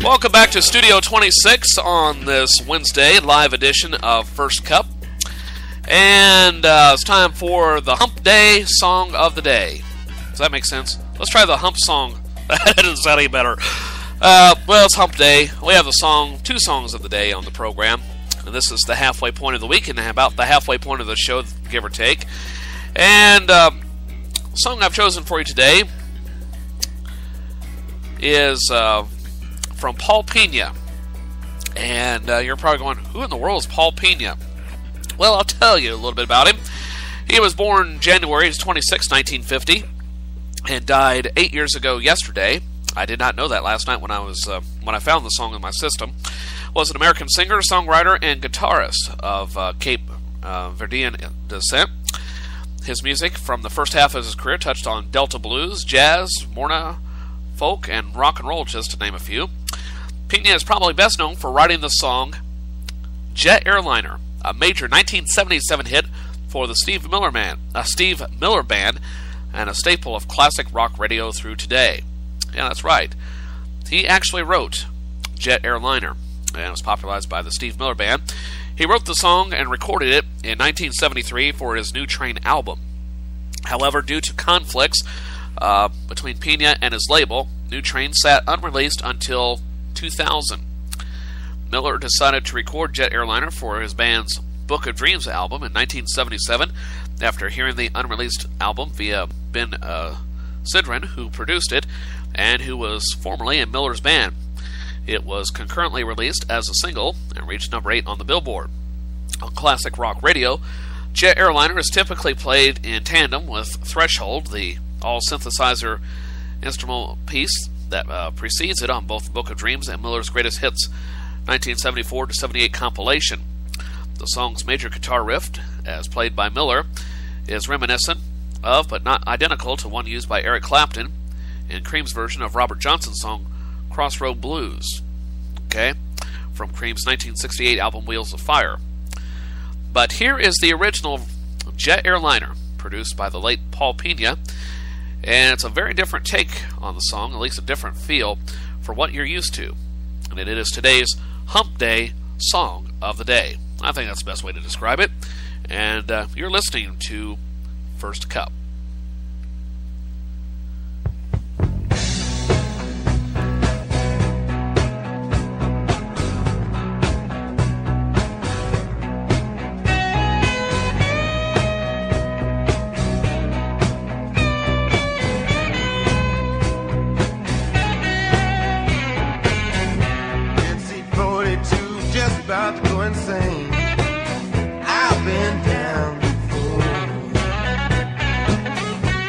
Welcome back to Studio 26 on this Wednesday, live edition of First Cup. And it's time for the Hump Day Song of the Day. Does that make sense? Let's try the Hump Song. That doesn't sound any better. Well, it's Hump Day. We have two songs of the day on the program. And this is the halfway point of the week and about the halfway point of the show, give or take. And the song I've chosen for you today is from Paul Pena. And you're probably going, who in the world is Paul Pena? Well, I'll tell you a little bit about him. He was born January 26, 1950, and died 8 years ago yesterday. I did not know that last night when I found the song in my system. Was an American singer, songwriter, and guitarist of Cape Verdean descent. His music from the first half of his career touched on Delta blues, jazz, Morna, folk, and rock and roll, just to name a few. Pena is probably best known for writing the song Jet Airliner, a major 1977 hit for the Steve Miller Band, and a staple of classic rock radio through today. Yeah, that's right. He actually wrote Jet Airliner, and it was popularized by the Steve Miller Band. He wrote the song and recorded it in 1973 for his New Train album. However, due to conflicts between Pena and his label, New Train sat unreleased until 2000. Miller decided to record Jet Airliner for his band's Book of Dreams album in 1977 after hearing the unreleased album via Ben Sidran, who produced it and who was formerly in Miller's band. It was concurrently released as a single and reached number 8 on the Billboard. On classic rock radio, Jet Airliner is typically played in tandem with Threshold, the all-synthesizer instrumental piece that precedes it on both Book of Dreams and Miller's Greatest Hits 1974-78 compilation. The song's major guitar riff, as played by Miller, is reminiscent of, but not identical to, one used by Eric Clapton in Cream's version of Robert Johnson's song Crossroad Blues, from Cream's 1968 album Wheels of Fire. But here is the original Jet Airliner, produced by the late Paul Pena, and it's a very different take on the song, at least a different feel for what you're used to. And it is today's Hump Day Song of the Day. I think that's the best way to describe it. And you're listening to First Cup. About to go insane. I've been down before,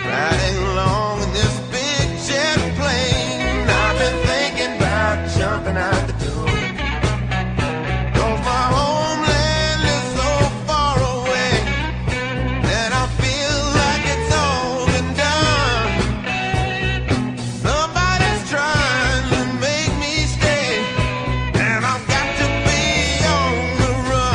riding along in this big jet plane. I've been thinking about jumping out the door, 'cause my homeland is so far away that I feel like it's all been done. Somebody's trying to make me stay, and I've got to be on the run.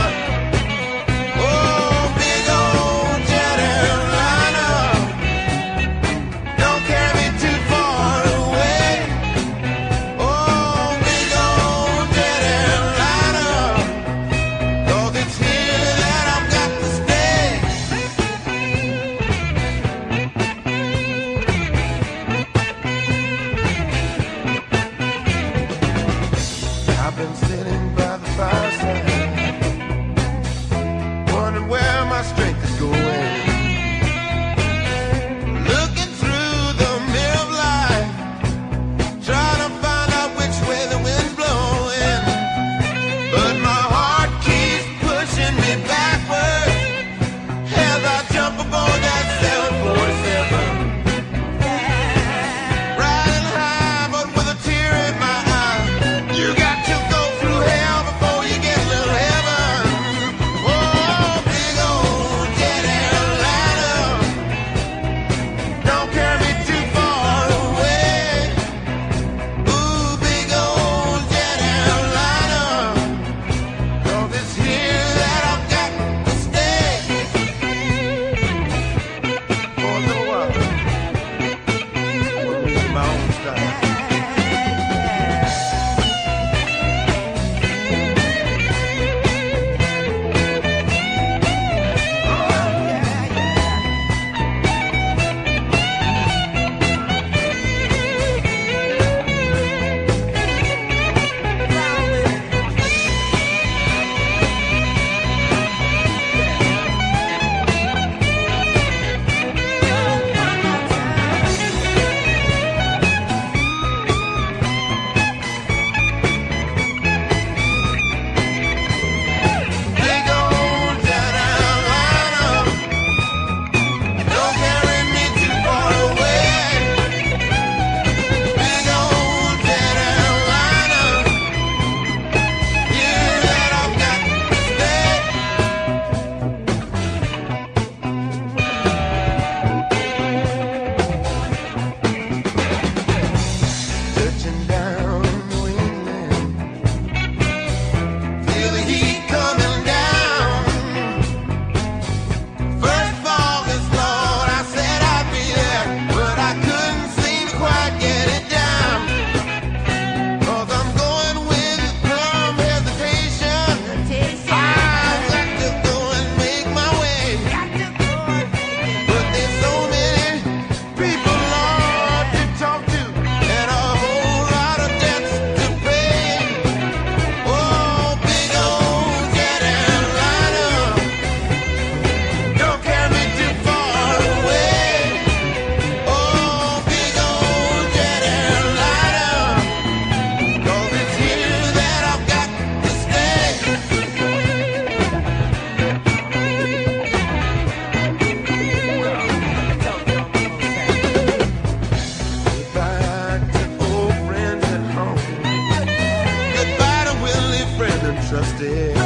uninterested.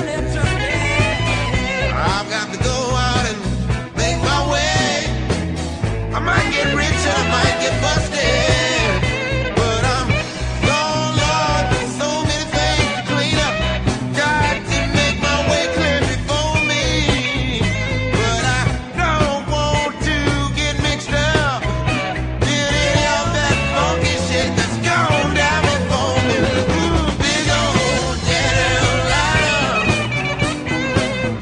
I've got to go out and make my way. I might get rich, I might get busted, but I'm gone, Lord. There's so many things to clean up. Got to make my way clear before me, but I don't want to get mixed up in any of that funky shit that's gone down before me. Ooh, big old Carolina,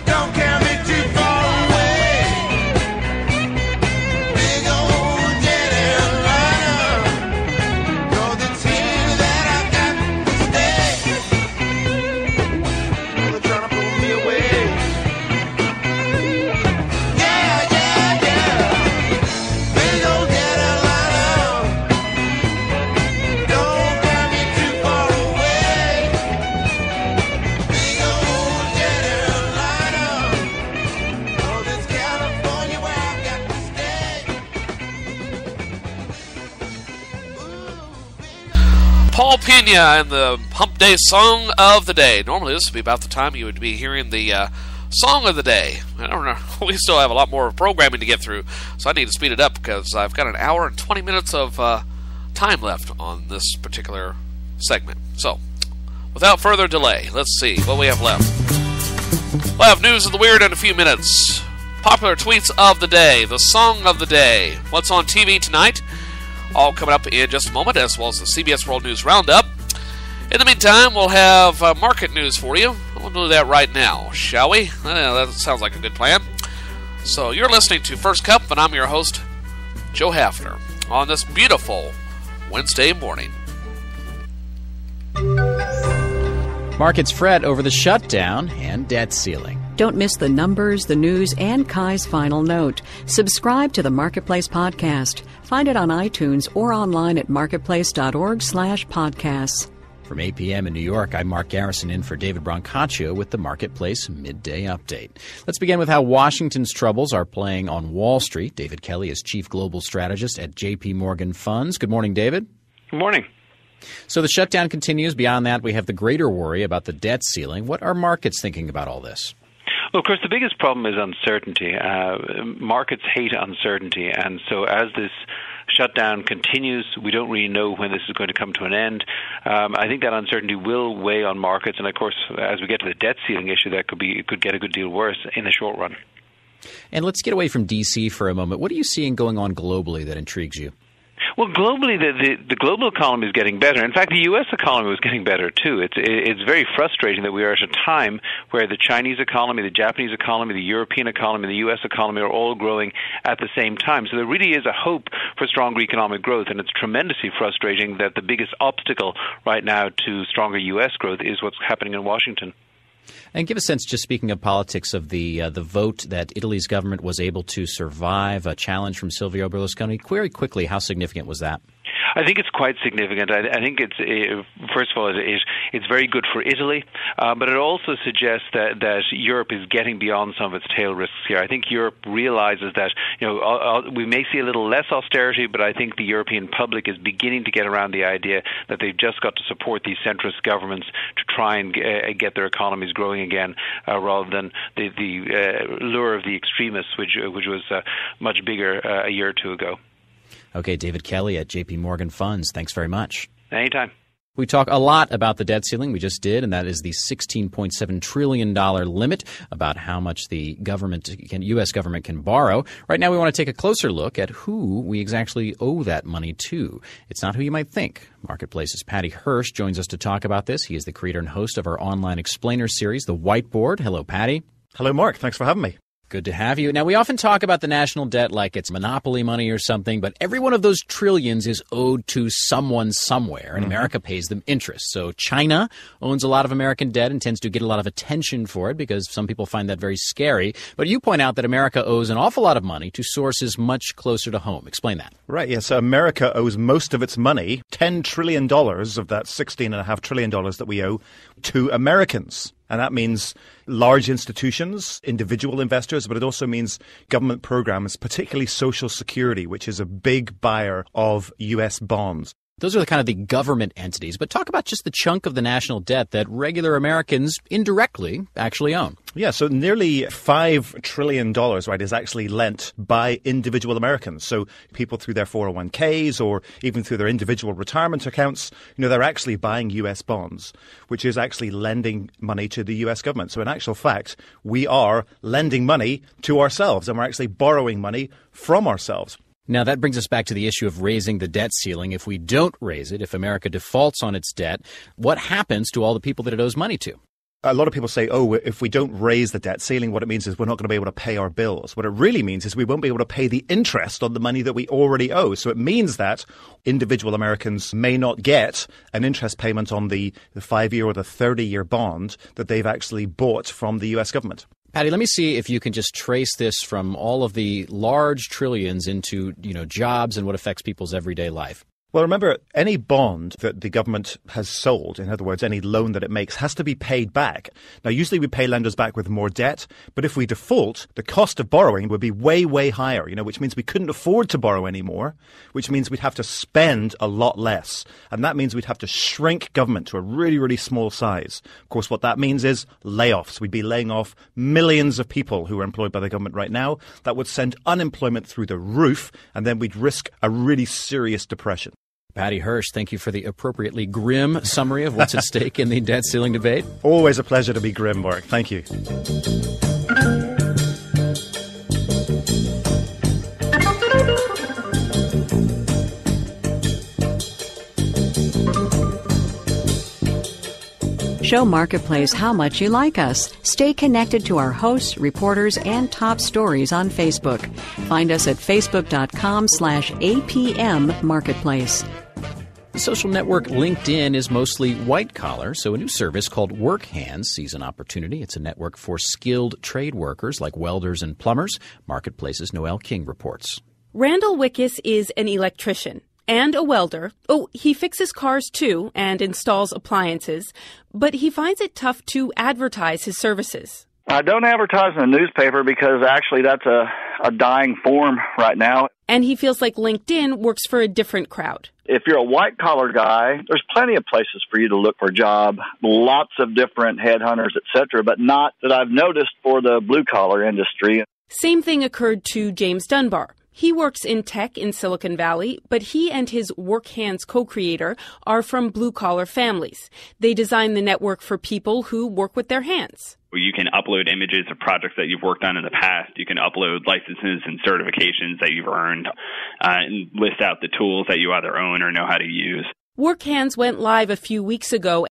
don't carry me too far away. Big old Carolina, 'cause it's here that I got to stay. They're trying to pull me away. Yeah, yeah, yeah. Big old Carolina, don't carry me too far away. Big old Carolina, 'cause it's California where I've got to stay. Paul Pena and the Hump Day Song of the Day. Normally this would be about the time you would be hearing the Song of the Day. I don't know. We still have a lot more programming to get through, so I need to speed it up because I've got an hour and 20 minutes of time left on this particular segment. So, without further delay, let's see what we have left. We'll have news of the weird in a few minutes. Popular tweets of the day, the song of the day, what's on TV tonight, all coming up in just a moment, as well as the CBS World News Roundup. In the meantime, we'll have market news for you. We'll do that right now, shall we? That sounds like a good plan. So you're listening to First Cup, and I'm your host, Joe Haffner, on this beautiful Wednesday morning. Markets fret over the shutdown and debt ceiling. Don't miss the numbers, the news, and Kai's final note. Subscribe to the Marketplace Podcast. Find it on iTunes or online at marketplace.org/podcasts. From 8 p.m. in New York, I'm Mark Garrison in for David Brancaccio with the Marketplace Midday Update. Let's begin with how Washington's troubles are playing on Wall Street. David Kelly is Chief Global Strategist at J.P. Morgan Funds. Good morning, David. Good morning. So the shutdown continues. Beyond that, we have the greater worry about the debt ceiling. What are markets thinking about all this? Well, of course, the biggest problem is uncertainty. Markets hate uncertainty, and so as this shutdown continues, we don't really know when this is going to come to an end. I think that uncertainty will weigh on markets, and of course, as we get to the debt ceiling issue, it could get a good deal worse in the short run. And let's get away from D.C. for a moment. What are you seeing going on globally that intrigues you? Well, globally, the global economy is getting better. In fact, the U.S. economy was getting better, too. It's very frustrating that we are at a time where the Chinese economy, the Japanese economy, the European economy, the U.S. economy are all growing at the same time. So there really is a hope for stronger economic growth, and it's tremendously frustrating that the biggest obstacle right now to stronger U.S. growth is what's happening in Washington. And give a sense, just speaking of politics, of the vote that Italy's government was able to survive a challenge from Silvio Berlusconi. Very quickly, how significant was that? I think it's quite significant. I think it's first of all, it's very good for Italy, but it also suggests that Europe is getting beyond some of its tail risks here. I think Europe realizes that we may see a little less austerity, but I think the European public is beginning to get around the idea that they've just got to support these centrist governments to try and get their economies growing again, rather than the lure of the extremists, which was much bigger a year or two ago. Okay, David Kelly at J.P. Morgan Funds. Thanks very much. Anytime. We talk a lot about the debt ceiling. We just did, and that is the $16.7 trillion limit, about how much the U.S. government can borrow. Right now we want to take a closer look at who we exactly owe that money to. It's not who you might think. Marketplace's Patty Hirsch joins us to talk about this. He is the creator and host of our online explainer series, The Whiteboard. Hello, Patty. Hello, Mark. Thanks for having me. Good to have you. Now, we often talk about the national debt like it's monopoly money or something, but every one of those trillions is owed to someone somewhere, and America pays them interest. So China owns a lot of American debt and tends to get a lot of attention for it because some people find that very scary. But you point out that America owes an awful lot of money to sources much closer to home. Explain that. Right, yes. So America owes most of its money, $10 trillion of that $16.5 trillion that we owe, to Americans. And that means large institutions, individual investors, but it also means government programs, particularly Social Security, which is a big buyer of U.S. bonds. Those are the kind of the government entities. But talk about just the chunk of the national debt that regular Americans indirectly actually own. Yeah, so nearly $5 trillion, right, is actually lent by individual Americans. So people through their 401ks or even through their individual retirement accounts, they're actually buying U.S. bonds, which is actually lending money to the U.S. government. So in actual fact, we are lending money to ourselves and we're actually borrowing money from ourselves. Now, that brings us back to the issue of raising the debt ceiling. If we don't raise it, if America defaults on its debt, what happens to all the people that it owes money to? A lot of people say, if we don't raise the debt ceiling, what it means is we're not going to be able to pay our bills. What it really means is we won't be able to pay the interest on the money that we already owe. So it means that individual Americans may not get an interest payment on the 5-year or the 30-year bond that they've actually bought from the U.S. government. Patty, let me see if you can just trace this from all of the large trillions into, jobs and what affects people's everyday life. Well, remember, any bond that the government has sold, in other words, any loan that it makes, has to be paid back. Now, usually we pay lenders back with more debt, but if we default, the cost of borrowing would be way, way higher, which means we couldn't afford to borrow anymore, which means we'd have to spend a lot less. And that means we'd have to shrink government to a really, really small size. Of course, what that means is layoffs. We'd be laying off millions of people who are employed by the government right now. That would send unemployment through the roof, and then we'd risk a really serious depression. Patty Hirsch, thank you for the appropriately grim summary of what's at stake in the debt ceiling debate. Always a pleasure to be grim, Mark. Thank you. Show Marketplace how much you like us. Stay connected to our hosts, reporters, and top stories on Facebook. Find us at facebook.com/APM Marketplace. The social network LinkedIn is mostly white-collar, so a new service called Work Hands sees an opportunity. It's a network for skilled trade workers like welders and plumbers. Marketplace's Noelle King reports. Randall Wickus is an electrician and a welder. Oh, he fixes cars too and installs appliances, but he finds it tough to advertise his services. I don't advertise in the newspaper because actually that's a dying form right now. And he feels like LinkedIn works for a different crowd. If you're a white-collar guy, there's plenty of places for you to look for a job, lots of different headhunters, etc., but not that I've noticed for the blue-collar industry. Same thing occurred to James Dunbar. He works in tech in Silicon Valley, but he and his Work Hands co-creator are from blue-collar families. They design the network for people who work with their hands. You can upload images of projects that you've worked on in the past. You can upload licenses and certifications that you've earned and list out the tools that you either own or know how to use. Work Hands went live a few weeks ago,